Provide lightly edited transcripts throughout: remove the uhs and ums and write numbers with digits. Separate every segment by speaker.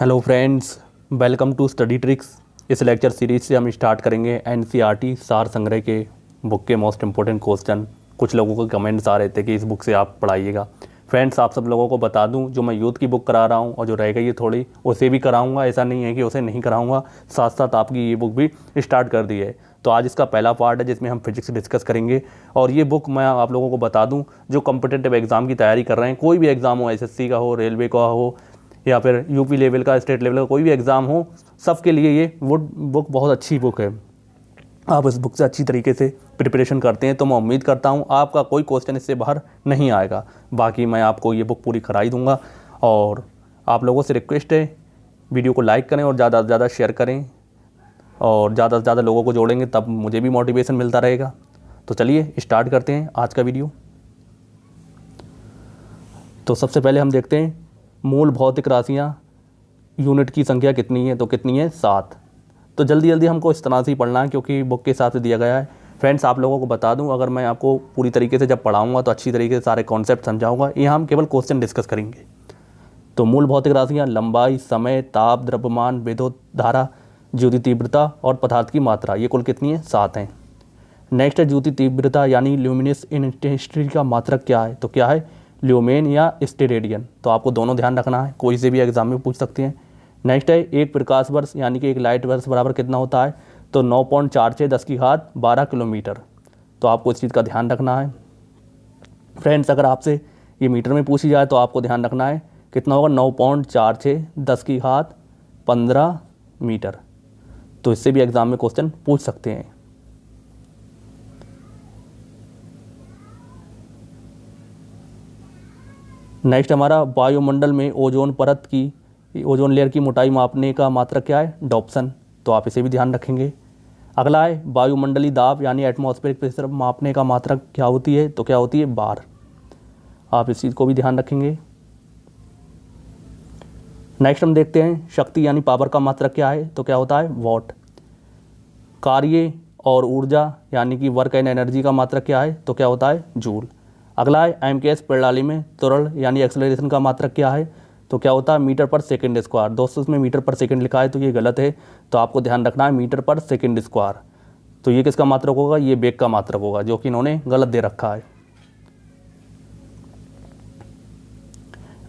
Speaker 1: Hello friends, welcome to study tricks. इस lecture series से हम स्टार्ट करेंगे एनसीईआरटी सार संग्रह के बुक के मोस्ट इंपॉर्टेंट क्वेश्चन। कुछ लोगों को कमेंट्स आ रहे थे कि इस बुक से आप पढ़ाइएगा। फ्रेंड्स, आप सब लोगों को बता दूं, जो मैं यूथ की बुक करा रहा हूं और जो रह गई है थोड़ी, उसे भी कराऊंगा। ऐसा नहीं है कि उसे नहीं कराऊंगा, साथ साथ आपकी ये बुक भी स्टार्ट कर दी है। तो आज इसका पहला पार्ट है जिसमें हम फिजिक्स डिस्कस करेंगे। और ये बुक मैं आप लोगों को बता दूं, जो कॉम्पिटिटिव एग्ज़ाम की तैयारी कर रहे हैं, कोई भी एग्ज़ाम हो, एसएससी का हो, रेलवे का हो, या फिर यूपी लेवल का, स्टेट लेवल का कोई भी एग्ज़ाम हो, सबके लिए ये बुक बहुत अच्छी बुक है। आप इस बुक से अच्छी तरीके से प्रिपरेशन करते हैं तो मैं उम्मीद करता हूँ आपका कोई क्वेश्चन इससे बाहर नहीं आएगा। बाकी मैं आपको ये बुक पूरी कराई दूँगा। और आप लोगों से रिक्वेस्ट है, वीडियो को लाइक करें और ज़्यादा से ज़्यादा शेयर करें, और ज़्यादा से ज़्यादा लोगों को जोड़ेंगे तब मुझे भी मोटिवेशन मिलता रहेगा। तो चलिए स्टार्ट करते हैं आज का वीडियो। तो सबसे पहले हम देखते हैं मूल भौतिक राशियाँ यूनिट की संख्या कितनी है। तो कितनी है? 7। तो जल्दी जल्दी हमको इस तरह से ही पढ़ना है क्योंकि बुक के हिसाब से दिया गया है। फ्रेंड्स, आप लोगों को बता दूं, अगर मैं आपको पूरी तरीके से जब पढ़ाऊंगा तो अच्छी तरीके से सारे कॉन्सेप्ट समझाऊंगा। यहाँ हम केवल क्वेश्चन डिस्कस करेंगे। तो मूल भौतिक राशियाँ लंबाई, समय, ताप, द्रव्यमान, विद्युत धारा, ज्योति तीव्रता और पदार्थ की मात्रा, ये कुल कितनी है? 7 हैं। नेक्स्ट है ज्योति तीव्रता यानी ल्यूमिनस इंटेंसिटी का मात्रक क्या है? तो क्या है? ल्यूमेन या स्टेरेडियन। तो आपको दोनों ध्यान रखना है, कोई से भी एग्जाम में पूछ सकते हैं। नेक्स्ट है एक प्रकाश वर्ष यानी कि एक लाइट वर्ष बराबर कितना होता है? तो 9.46 10 की घात 12 किलोमीटर। तो आपको इस चीज़ का ध्यान रखना है। फ्रेंड्स, अगर आपसे ये मीटर में पूछी जाए तो आपको ध्यान रखना है कितना होगा? 9.46 10 की घात 15 मीटर। तो इससे भी एग्जाम में क्वेश्चन पूछ सकते हैं। नेक्स्ट हमारा वायुमंडल में ओजोन परत की, ओजोन लेयर की मोटाई मापने का मात्रक क्या है? डॉप्सन। तो आप इसे भी ध्यान रखेंगे। अगला है वायुमंडलीय दाब यानी एटमॉस्फेरिक प्रेशर मापने का मात्रक क्या होती है? तो क्या होती है? बार। आप इस चीज़ को भी ध्यान रखेंगे। नेक्स्ट हम देखते हैं शक्ति यानी पावर का मात्रक क्या है? तो क्या होता है? वॉट। कार्य और ऊर्जा यानी कि वर्क एंड एनर्जी का मात्रक क्या है? तो क्या होता है? जूल। अगला है एमकेएस प्रणाली में त्वरण यानी एक्सेलरेशन का मात्रक क्या है? तो क्या होता है? मीटर पर सेकंड स्क्वायर। दोस्तों, इसमें मीटर पर सेकंड लिखा है तो ये गलत है। तो आपको ध्यान रखना है मीटर पर सेकंड स्क्वायर। तो ये किसका मात्रक होगा? ये वेग का मात्रक होगा, जो कि इन्होंने गलत दे रखा है।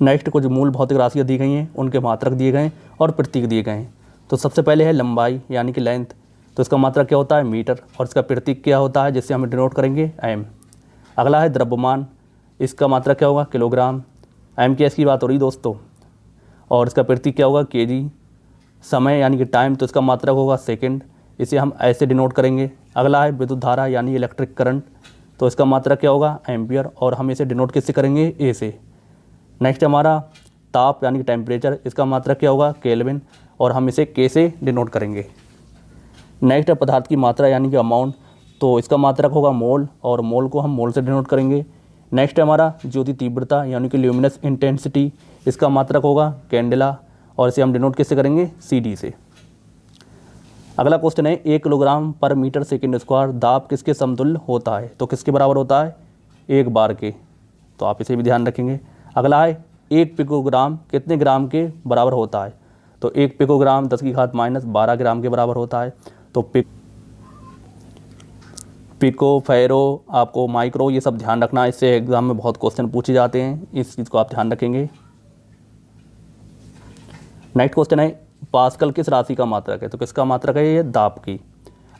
Speaker 1: नेक्स्ट कुछ मूल भौतिक राशियाँ दी गई हैं, उनके मात्रक दिए गए हैं और प्रतीक दिए गए हैं। तो सबसे पहले है लंबाई यानी कि लेंथ। तो इसका मात्रक क्या होता है? मीटर। और इसका प्रतीक क्या होता है जिससे हम डिनोट करेंगे? एम। अगला है द्रव्यमान। इसका मात्रक क्या होगा? किलोग्राम। एमकेएस की बात हो रही दोस्तों। और इसका प्रतीक क्या होगा? केजी। समय यानी कि टाइम, तो इसका मात्रक होगा सेकंड। इसे हम ऐसे डिनोट करेंगे। अगला है विद्युत धारा यानी इलेक्ट्रिक करंट। तो इसका मात्रक क्या होगा? एम्पियर। और हम इसे डिनोट किससे करेंगे? ए से। नेक्स्ट हमारा ताप यानी कि टेम्परेचर। इसका मात्रक क्या होगा? केल्विन। और हम इसे के से डिनोट करेंगे। नेक्स्ट है पदार्थ की मात्रा यानी कि अमाउंट। तो इसका मात्रक होगा मोल, और मोल को हम मोल से डिनोट करेंगे। नेक्स्ट है हमारा ज्योति तीव्रता यानी कि ल्यूमिनस इंटेंसिटी। इसका मात्रक होगा कैंडेला, और इसे हम डिनोट किससे करेंगे? CD से। अगला क्वेश्चन है 1 किलोग्राम पर मीटर सेकंड स्क्वायर दाब किसके समतुल्य होता है? तो किसके बराबर होता है? 1 बार के। तो आप इसे भी ध्यान रखेंगे। अगला है 1 पिकोग्राम कितने ग्राम के बराबर होता है? तो 1 पिकोग्राम 10 की घात -12 ग्राम के बराबर होता है। तो पिको, फेरो, आपको माइक्रो, ये सब ध्यान रखना है, इससे एग्जाम में बहुत क्वेश्चन पूछे जाते हैं, इस चीज़ को आप ध्यान रखेंगे। नेक्स्ट क्वेश्चन है पास्कल किस राशि का मात्रक है? तो किसका मात्रक है? ये दाब की।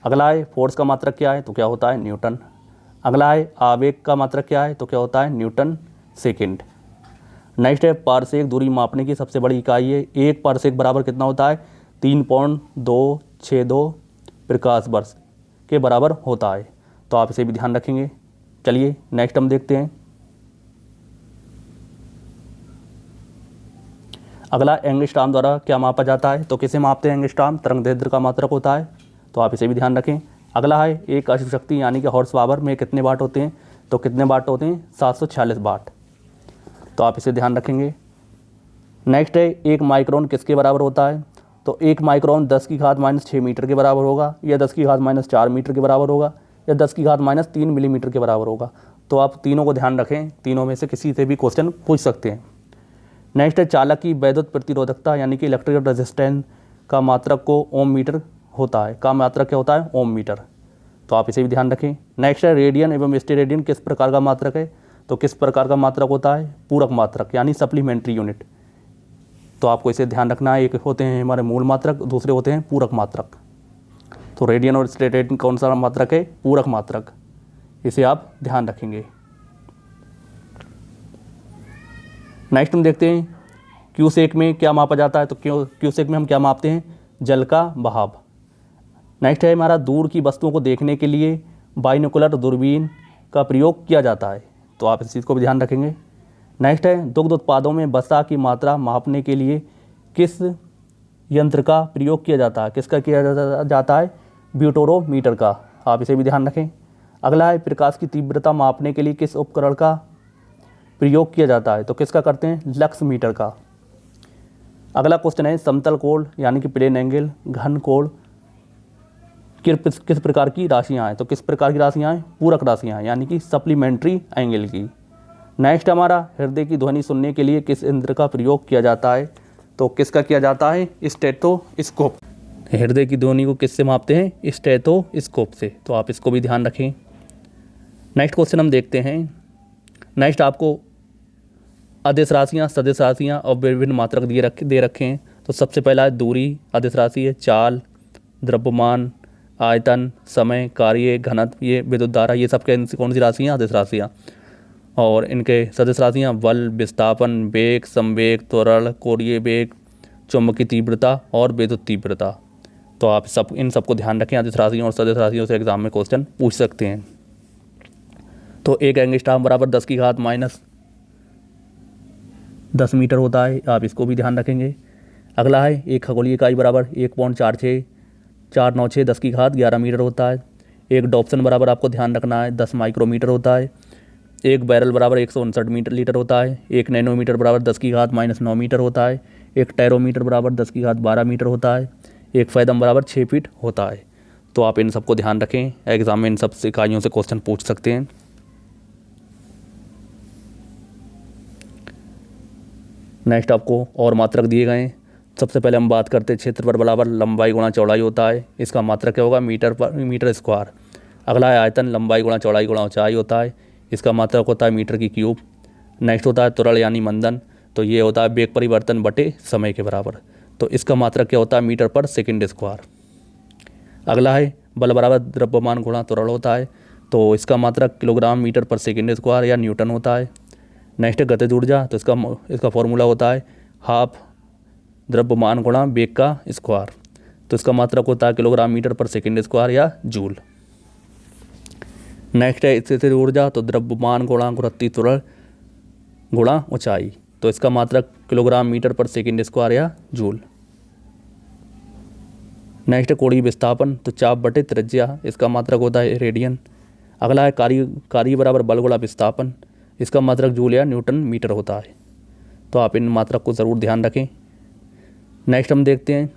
Speaker 1: अगला है फोर्स का मात्रक क्या है? तो क्या होता है? न्यूटन। अगला है आवेग का मात्रक क्या है? तो क्या होता है? Newton second. नेक्स्ट है पारसेक दूरी मापने की सबसे बड़ी इकाई है। 1 पारसेक बराबर कितना होता है? 3.262 प्रकाश वर्ष के बराबर होता है। तो आप इसे भी ध्यान रखेंगे। चलिए नेक्स्ट हम देखते हैं। अगला एंगस्ट्रॉम द्वारा क्या मापा जाता है? तो किसे मापते हैं? एंगस्ट्रॉम तरंगदैर्ध्य का मात्रक होता है। तो आप इसे भी ध्यान रखें। अगला है एक अश्व शक्ति यानी कि हॉर्स पावर में कितने वाट होते हैं? तो कितने वाट होते हैं? 746 वाट। तो आप इसे ध्यान रखेंगे। नेक्स्ट है 1 माइक्रोन किसके बराबर होता है? तो 1 माइक्रोन 10 की घात -6 मीटर के बराबर होगा, या 10 की घात -4 मीटर के बराबर होगा, या 10 की घात-3 मिलीमीटर के बराबर होगा। तो आप तीनों को ध्यान रखें, तीनों में से किसी से भी क्वेश्चन पूछ सकते हैं। नेक्स्ट है चालक की वैद्युत प्रतिरोधकता यानी कि इलेक्ट्रिकल रेजिस्टेंस का मात्रक को ओम मीटर होता है, का मात्रक क्या होता है, ओम मीटर। तो आप इसे भी ध्यान रखें। नेक्स्ट है रेडियन एवं स्टेरेडियन किस प्रकार का मात्रक है, तो किस प्रकार का मात्रक होता है, पूरक मात्रक यानी सप्लीमेंट्री यूनिट। तो आपको इसे ध्यान रखना है, एक होते हैं हमारे मूल मात्रक, दूसरे होते हैं पूरक मात्रक। तो रेडियन और स्टेरेडियन कौन सा मात्रक है, पूरक मात्रक, इसे आप ध्यान रखेंगे। नेक्स्ट हम देखते हैं क्यूसेक में क्या मापा जाता है, तो क्यूसेक में हम क्या मापते हैं, जल का बहाव। नेक्स्ट है हमारा दूर की वस्तुओं को देखने के लिए बाइनोकुलर दूरबीन का प्रयोग किया जाता है, तो आप इस चीज़ को भी ध्यान रखेंगे। नेक्स्ट है दुग्ध उत्पादों में वसा की मात्रा मापने के लिए किस यंत्र का प्रयोग किया जाता है, किसका किया जाता है, ब्यूटोरोमीटर का, आप इसे भी ध्यान रखें। अगला है प्रकाश की तीव्रता मापने के लिए किस उपकरण का प्रयोग किया जाता है, तो किसका करते हैं, लक्स मीटर का। अगला क्वेश्चन है समतल कोण यानी कि प्लेन एंगल, घन कोण किस प्रकार की राशियाँ हैं, तो किस प्रकार की राशियाँ हैं, पूरक राशियाँ हैं यानी कि सप्लीमेंट्री एंगल की। नेक्स्ट हमारा हृदय की ध्वनि सुनने के लिए किस यंत्र का प्रयोग किया जाता है, तो किसका किया जाता है, स्टेथोस्कोप। हृदय की ध्वनि को किससे मापते हैं, स्टेथोस्कोप से, तो आप इसको भी ध्यान रखें। नेक्स्ट क्वेश्चन हम देखते हैं। नेक्स्ट आपको अदिश राशियाँ, सदिश राशियाँ और विभिन्न मात्रक दे रखे हैं। तो सबसे पहला है दूरी, अदिश राशि है, चाल, द्रव्यमान, आयतन, समय, कार्य, घनत्व, ये विद्युत धारा, ये सब कौन सी राशियाँ, अदिश राशियाँ। और इनके सदिश राशियाँ बल, विस्थापन, वेग, संवेग, त्वरण, कोणीय वेग, चुंबकीय तीव्रता और विद्युत तीव्रता। तो आप इन सबको ध्यान रखें, अदिश राशियों और सदिश राशियों से एग्जाम में क्वेश्चन पूछ सकते हैं। तो एक एंगस्ट्रॉम बराबर 10 मीटर होता है, आप इसको भी ध्यान रखेंगे। अगला है एक खगोलीय इकाई बराबर 1.496 मीटर होता है। एक डॉप्सन बराबर आपको ध्यान रखना है 10 माइक्रोमीटर होता है। एक बैरल बराबर 159 लीटर होता है। एक नैनोमीटर बराबर 10⁻⁹ मीटर होता है। एक टेरोमीटर बराबर 10⁻12 मीटर होता है। एक फैदम बराबर 6 फीट होता है। तो आप इन सबको ध्यान रखें, एग्जाम में इन सब इकाइयों से क्वेश्चन पूछ सकते हैं। नेक्स्ट आपको और मात्रक दिए गए हैं। सबसे पहले हम बात करते हैं क्षेत्रफल बराबर लंबाई गुणा चौड़ाई होता है, इसका मात्रक क्या होगा, मीटर स्क्वायर। अगला है आयतन, लंबाई गुणा चौड़ाई गुणा ऊंचाई होता है, इसका मात्रक होता है मीटर की क्यूब। नेक्स्ट होता है त्वरण यानी मंदन, तो ये होता है वेग परिवर्तन बटे समय के बराबर, तो इसका मात्रक क्या होता है, मीटर पर सेकंड स्क्वायर। अगला है बल बराबर द्रव्यमान गुणा त्वरण होता है, तो इसका मात्रक किलोग्राम मीटर पर सेकंड स्क्वायर या न्यूटन होता है। नेक्स्ट है गतिज ऊर्जा, तो इसका फॉर्मूला होता है हाफ द्रव्यमान गुणा वेग का स्क्वायर, तो इसका मात्रक होता है किलोग्राम मीटर पर सेकंड स्क्वायर या जूल। नेक्स्ट है स्थिर ऊर्जा, तो द्रव्यमान गुणा गुरुत्वीय त्वरण गुणा ऊंचाई, तो इसका मात्रक किलोग्राम मीटर पर सेकंड स्क्वायर या जूल। नेक्स्ट है कोणीय विस्थापन, तो चाप बटे त्रिज्या, इसका मात्रक होता है रेडियन। अगला है कार्य बराबर बल गुणा विस्थापन, इसका मात्रक जूल या न्यूटन मीटर होता है, तो आप इन मात्रक को ज़रूर ध्यान रखें। नेक्स्ट हम देखते हैं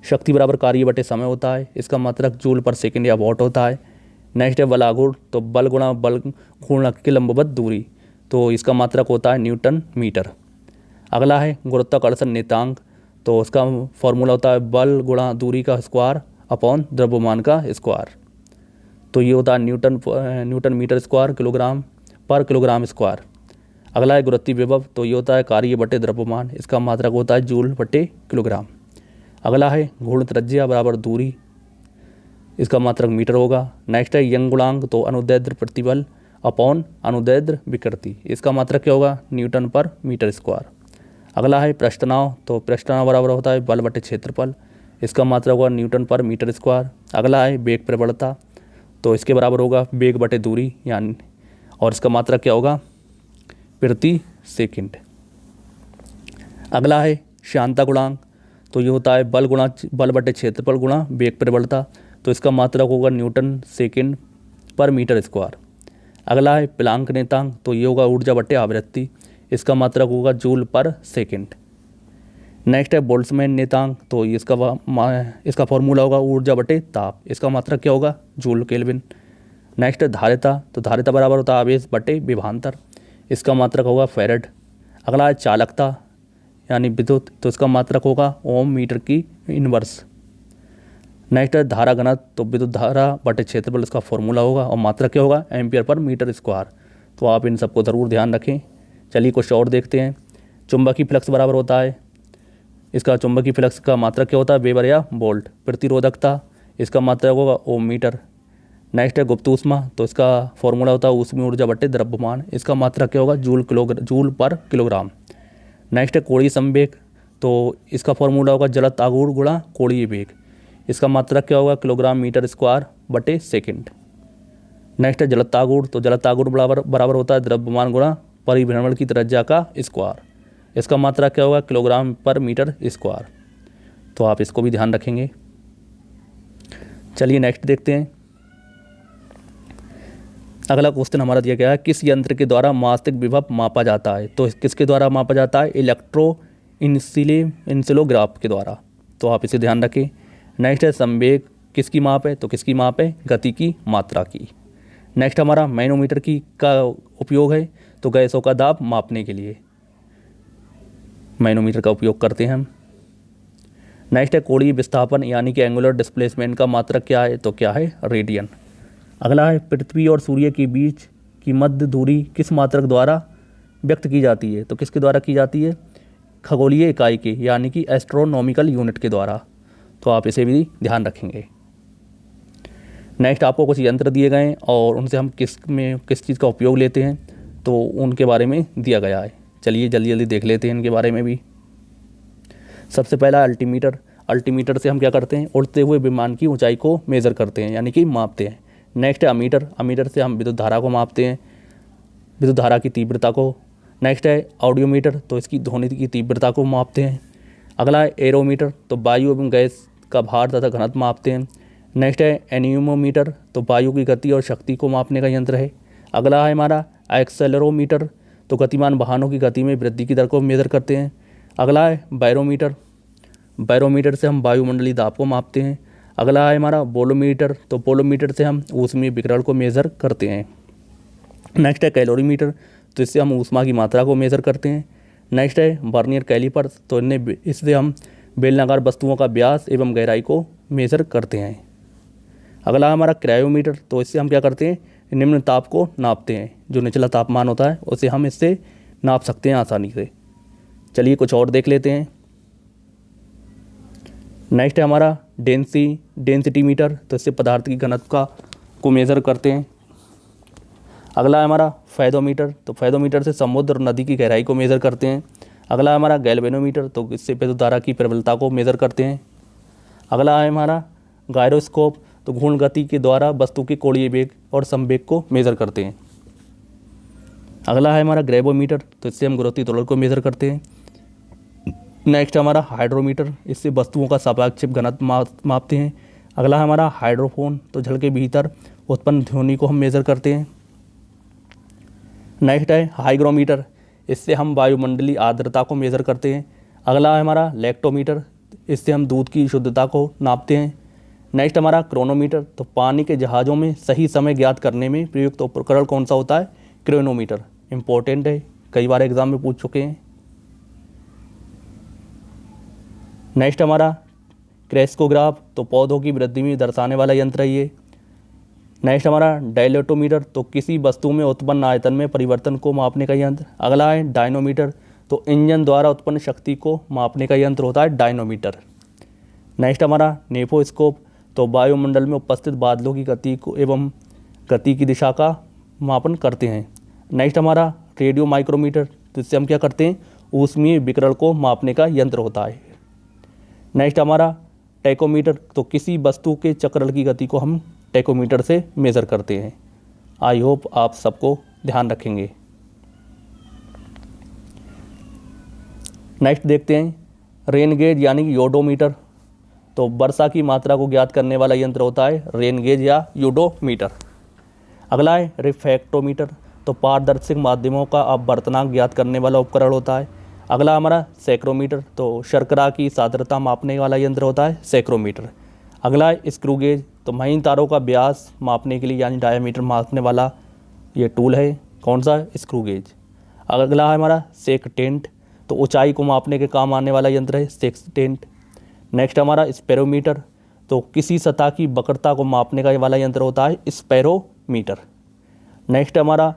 Speaker 1: शक्ति बराबर कार्य बटे समय होता है, इसका मात्रक जूल पर सेकंड या वॉट होता है। नेक्स्ट है बल आघूर्ण, तो बल गुणा बल घूर्णक की लंबवत दूरी, तो इसका मात्रक होता है न्यूटन मीटर। अगला है गुरुत्वाकर्षण नियतांक, तो उसका फॉर्मूला होता है बल गुणा दूरी का स्क्वायर अपॉन द्रव्यमान का स्क्वायर, तो ये होता है न्यूटन मीटर स्क्वायर किलोग्राम पर किलोग्राम स्क्वायर। अगला है गुरुत्वीय विभव, तो ये होता है कार्य बटे द्रव्यमान, इसका मात्रक होता है जूल बटे किलोग्राम। अगला है घूर्ण त्रिज्या बराबर दूरी, इसका मात्रक मीटर होगा। नेक्स्ट है यंग गुणांक, तो अनुदैर्ध्य प्रतिबल अपॉन अनुदैर्ध्य विकृति, इसका मात्रक क्या होगा, न्यूटन पर मीटर स्क्वायर। अगला है पृष्ठ तनाव, तो पृष्ठ तनाव बराबर होता है बल बटे क्षेत्रफल, इसका मात्रक होगा न्यूटन पर मीटर स्क्वायर। अगला है वेग प्रवणता, तो इसके बराबर होगा वेग बटे दूरी यानी, और इसका मात्रक क्या होगा, प्रति सेकंड। अगला है श्यानता गुणांक, तो ये होता है बल बटे क्षेत्रफल गुणा वेग प्रवणता, तो इसका मात्रक होगा न्यूटन सेकंड पर मीटर स्क्वायर। अगला है प्लांक नियतांक, तो ये होगा ऊर्जा बटे आवृत्ति, इसका मात्रक होगा जूल पर सेकंड। नेक्स्ट है बोल्ट्जमैन नियतांक, तो इसका फॉर्मूला होगा ऊर्जा बटे ताप, इसका मात्रक क्या होगा, जूल केल्विन। नेक्स्ट है धारिता, तो धारिता बराबर होता है आवेश बटे विभवांतर, इसका मात्रक होगा फैराड। अगला है चालकता यानी विद्युत, तो इसका मात्रक होगा ओम मीटर की इनवर्स। नेक्स्ट है धारा घनत्व, तो विद्युत धारा बटे क्षेत्रफल इसका फॉर्मूला होगा और मात्रक क्या होगा एम्पियर पर मीटर स्क्वायर। तो आप इन सबको ज़रूर ध्यान रखें। चलिए कुछ और देखते हैं। चुंबकीय फ्लक्स बराबर होता है, इसका चुंबकीय फ्लक्स का मात्रक क्या होता है वेबर या वोल्ट। प्रतिरोधकता, इसका मात्रक होगा ओम मीटर। नेक्स्ट है गुप्त ऊष्मा, तो इसका फॉर्मूला होता है ऊष्मीय ऊर्जा बटे द्रव्यमान, इसका मात्रक क्या होगा जूल पर किलोग्राम। नेक्स्ट है कोणीय संवेग, तो इसका फॉर्मूला होगा जलद आघूर्ण गुणा कोणीय वेग, इसका मात्रक क्या होगा किलोग्राम मीटर स्क्वायर बटे सेकंड। नेक्स्ट है जलद आघूर्ण, तो जलद आघूर्ण बराबर होता है द्रव्यमान गुणा परिभ्रमण की त्रिज्या का स्क्वायर, इसका मात्रक क्या होगा किलोग्राम पर मीटर स्क्वायर। तो आप इसको भी ध्यान रखेंगे। चलिए नेक्स्ट देखते हैं। अगला क्वेश्चन हमारा दिया गया है किस यंत्र के द्वारा मासिक विभव मापा जाता है। तो किसके द्वारा मापा जाता है इलेक्ट्रो इंसिलोग्राफ के द्वारा, तो आप इसे ध्यान रखें। नेक्स्ट है संवेग, किसकी माप है, तो किसकी माप है गति की मात्रा की। नेक्स्ट हमारा मैनोमीटर की का उपयोग है, तो गैसों का दाब मापने के लिए मैनोमीटर का उपयोग करते हैं हम। नेक्स्ट है कोणीय विस्थापन यानी कि एंगुलर डिस्प्लेसमेंट का मात्रक क्या है, तो क्या है रेडियन। अगला है पृथ्वी और सूर्य के बीच की मध्य दूरी किस मात्रक द्वारा व्यक्त की जाती है, तो किसके द्वारा की जाती है खगोलीय इकाई के यानी कि एस्ट्रोनॉमिकल यूनिट के द्वारा, तो आप इसे भी ध्यान रखेंगे। नेक्स्ट आपको कुछ यंत्र दिए गए हैं और उनसे हम किस चीज़ का उपयोग लेते हैं, तो उनके बारे में दिया गया है। चलिए जल्दी जल्दी देख लेते हैं इनके बारे में भी। सबसे पहला अल्टीमीटर, अल्टीमीटर से हम क्या करते हैं उड़ते हुए विमान की ऊंचाई को मेज़र करते हैं यानी कि मापते हैं। नेक्स्ट है अमीटर, अमीटर से हम विद्युत धारा को मापते हैं, विद्युत धारा की तीव्रता को। नेक्स्ट है ऑडियोमीटर, तो इसकी ध्वनि की तीव्रता को मापते हैं। अगला है एरोमीटर, तो वायु एवं गैस का भार तथा घनत्व मापते हैं। नेक्स्ट है एनीमोमीटर, तो वायु की गति और शक्ति को मापने का यंत्र है। अगला है हमारा एक्सेलरोमीटर, तो गतिमान वाहनों की गति में वृद्धि की दर को मेज़र करते हैं। अगला है बैरोमीटर, बैरोमीटर से हम वायुमंडलीय दाब को मापते हैं। अगला है हमारा बोलोमीटर, तो बोलोमीटर से हम ऊष्मीय विकिरण को मेज़र करते हैं। नेक्स्ट है कैलोरीमीटर, तो इससे हम ऊष्मा की मात्रा को मेज़र करते हैं। नेक्स्ट है वर्नियर कैलिपर, तो इससे हम बेलनाकार वस्तुओं का व्यास एवं गहराई को मेज़र करते हैं। अगला हमारा क्रायोमीटर, तो इससे हम क्या करते हैं निम्न ताप को नापते हैं, जो निचला तापमान होता है उसे हम इससे नाप सकते हैं आसानी से। चलिए कुछ और देख लेते हैं। नेक्स्ट है हमारा डेंसिटी मीटर, तो इससे पदार्थ की घनत्व को मेज़र करते हैं। अगला है हमारा फेदोमीटर, तो फेदोमीटर से समुद्र और नदी की गहराई को मेज़र करते हैं। अगला है हमारा गैल्वेनोमीटर, तो इससे विद्युत धारा की प्रबलता को मेज़र करते हैं। अगला है हमारा गायरोस्कोप, तो घूर्ण गति के द्वारा वस्तु के कोणीय वेग और संवेग को मेज़र करते हैं। अगला है हमारा ग्रेवोमीटर, तो इससे हम गुरुत्वीय त्वरण को मेज़र करते हैं। नेक्स्ट हमारा हाइड्रोमीटर, इससे वस्तुओं का सापेक्षिक घनत्व मापते हैं। अगला है हमारा हाइड्रोफोन, तो जल के भीतर उत्पन्न ध्वनि को हम मेज़र करते हैं। नेक्स्ट है हाइग्रोमीटर, इससे हम वायुमंडलीय आर्द्रता को मेज़र करते हैं। अगला है हमारा लैक्टोमीटर, इससे हम दूध की शुद्धता को नापते हैं। नेक्स्ट हमारा क्रोनोमीटर, तो पानी के जहाज़ों में सही समय ज्ञात करने में प्रयुक्त उपकरण कौन सा होता है क्रोनोमीटर। इंपॉर्टेंट है, कई बार एग्जाम में पूछ चुके हैं। नेक्स्ट हमारा क्रेस्कोग्राफ, तो पौधों की वृद्धि में दर्शाने वाला यंत्र है ये। नेक्स्ट हमारा डायलेटोमीटर, तो किसी वस्तु में उत्पन्न आयतन में परिवर्तन को मापने का यंत्र। अगला है डायनोमीटर, तो इंजन द्वारा उत्पन्न शक्ति को मापने का यंत्र होता है डायनोमीटर। नेक्स्ट हमारा नेफोस्कोप, तो वायुमंडल में उपस्थित बादलों की गति को एवं गति की दिशा का मापन करते हैं। नेक्स्ट हमारा रेडियो माइक्रोमीटर, तो इससे हम क्या करते हैं ऊष्मीय विकिरण को मापने का यंत्र होता है। नेक्स्ट हमारा टैकोमीटर, तो किसी वस्तु के चक्रण की गति को हम टैकोमीटर से मेज़र करते हैं। आई होप आप सबको ध्यान रखेंगे। नेक्स्ट देखते हैं रेन गेज यानी कि योडोमीटर, तो वर्षा की मात्रा को ज्ञात करने वाला यंत्र होता है रेन गेज या योडोमीटर। अगला है रिफ्रैक्टोमीटर, तो पारदर्शक माध्यमों का अपवर्तनांक ज्ञात करने वाला उपकरण होता है। अगला हमारा सैक्रोमीटर, तो शर्करा की सांद्रता मापने वाला यंत्र होता है सैक्रोमीटर। अगला है स्क्रू गेज, तो महीन तारों का व्यास मापने के लिए यानी डायमीटर मापने वाला ये टूल है कौन सा स्क्रू गेज। अगला है हमारा सेकटेंट, तो ऊंचाई को मापने के काम आने वाला यंत्र है सेकटेंट। नेक्स्ट हमारा स्पेरोमीटर, तो किसी सतह की वक्रता को मापने का वाला यंत्र होता है स्पेरोमीटर। नेक्स्ट हमारा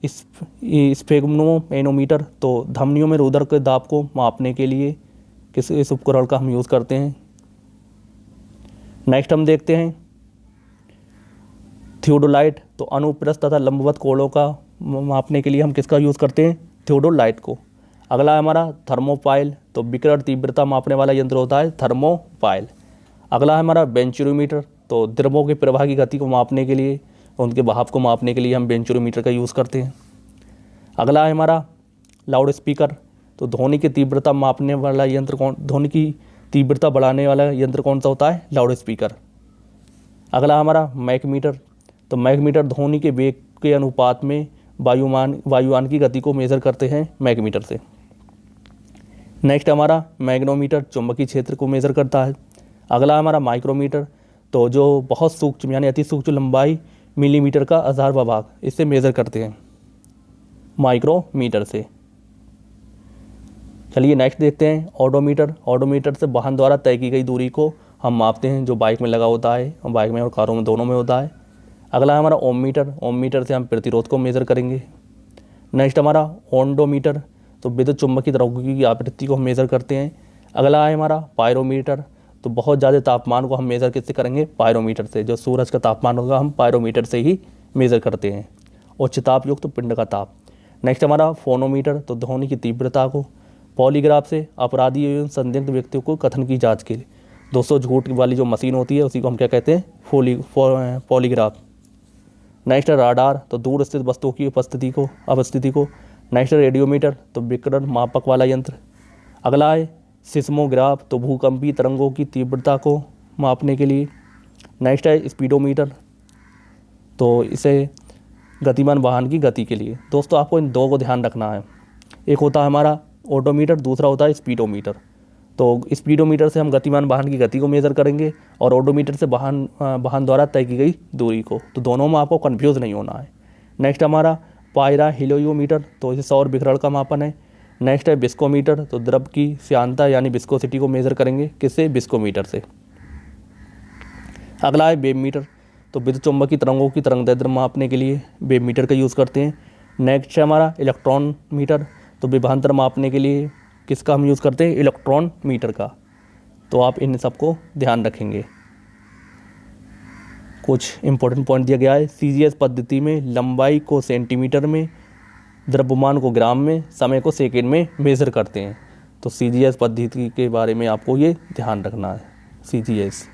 Speaker 1: स्फेग्मोमेनोमीटर, तो धमनियों में रुधिर के दाब को मापने के लिए इस उपकरण का हम यूज़ करते हैं। नेक्स्ट हम देखते हैं थियोडोलाइट, तो अनुप्रस्थ तथा लंबवत कोणों का मापने के लिए हम किसका यूज़ करते हैं थियोडोलाइट को। अगला है हमारा थर्मोपाइल, तो विकिरण तीव्रता मापने वाला यंत्र होता है थर्मोपाइल। अगला है हमारा बेंचुरोमीटर, तो द्रवों के प्रवाह की गति को मापने के लिए, उनके बहाव को मापने के लिए हम बेंचुरोमीटर का यूज़ करते हैं। अगला है हमारा लाउड स्पीकर, तो ध्वनि की तीव्रता मापने वाला यंत्र ध्वनि की तीव्रता बढ़ाने वाला यंत्र कौन सा होता है लाउड स्पीकर। अगला हमारा मैकमीटर, तो मैकमीटर ध्वनि के वेग के अनुपात में वायुयान की गति को मेज़र करते हैं मैकमीटर से। नेक्स्ट हमारा मैग्नोमीटर, चुंबकीय क्षेत्र को मेज़र करता है। अगला हमारा माइक्रोमीटर, तो जो बहुत सूक्ष्म यानी अति सूक्ष्म लंबाई मिलीमीटर का आधार भाग, इससे मेज़र करते हैं माइक्रोमीटर से। चलिए नेक्स्ट देखते हैं ऑडोमीटर। ऑडोमीटर से वाहन द्वारा तय की गई दूरी को हम मापते हैं, जो बाइक में लगा होता है, और बाइक में और कारों में दोनों में होता है। अगला हमारा ओममीटर, ओममीटर से हम प्रतिरोध को मेज़र करेंगे। नेक्स्ट हमारा ओंडोमीटर, तो विद्युत चुम्बकीय तरंगों की आवृत्ति को हम मेज़र करते हैं। अगला है हमारा पायरोमीटर, तो बहुत ज़्यादा तापमान को हम मेज़र किससे करेंगे पायरोमीटर से, जो सूरज का तापमान होगा हम पायरोमीटर से ही मेज़र करते हैं, उच्च ताप युक्त पिंड का ताप। नेक्स्ट हमारा फोनोमीटर, तो ध्वनि की तीव्रता को। पॉलीग्राफ से अपराधी एवं संदिग्ध व्यक्तियों को कथन की जाँच के लिए 200 झूठ वाली जो मशीन होती है उसी को हम क्या कहते हैं पॉलीग्राफ। नेक्स्ट राडार, तो दूर स्थित वस्तुओं की अवस्थिति को। नेक्स्ट रेडियोमीटर, तो विकिरण मापक वाला यंत्र। अगला है सिस्मोग्राफ, तो भूकंपीय तरंगों की तीव्रता को मापने के लिए। नेक्स्ट है स्पीडोमीटर, तो इसे गतिमान वाहन की गति के लिए। दोस्तों आपको इन दो को ध्यान रखना है, एक होता है हमारा ओडोमीटर, दूसरा होता है स्पीडोमीटर। तो स्पीडोमीटर से हम गतिमान वाहन की गति को मेज़र करेंगे और ओडोमीटर से वाहन द्वारा तय की गई दूरी को, तो दोनों में आपको कन्फ्यूज़ नहीं होना है। नेक्स्ट हमारा पायराहिलियोमीटर, तो इसे सौर विकिरण का मापन है। नेक्स्ट है विस्कोमीटर, तो द्रव की श्यानता यानी विस्कोसिटी को मेज़र करेंगे किससे विस्कोमीटर से। अगला है वेवमीटर, तो विद्युत चुम्बकीय तरंगों की तरंगदैर्ध्य मापने के लिए वेवमीटर का यूज़ करते हैं। नेक्स्ट है हमारा इलेक्ट्रॉन मीटर, तो विभवांतर मापने के लिए किसका हम यूज़ करते हैं इलेक्ट्रॉन मीटर का। तो आप इन सबको ध्यान रखेंगे। कुछ इंपॉर्टेंट पॉइंट दिया गया है। CGS पद्धति में लंबाई को सेंटीमीटर में, द्रव्यमान को ग्राम में, समय को सेकेंड में मेज़र करते हैं। तो CGS पद्धति के बारे में आपको ये ध्यान रखना है CGS।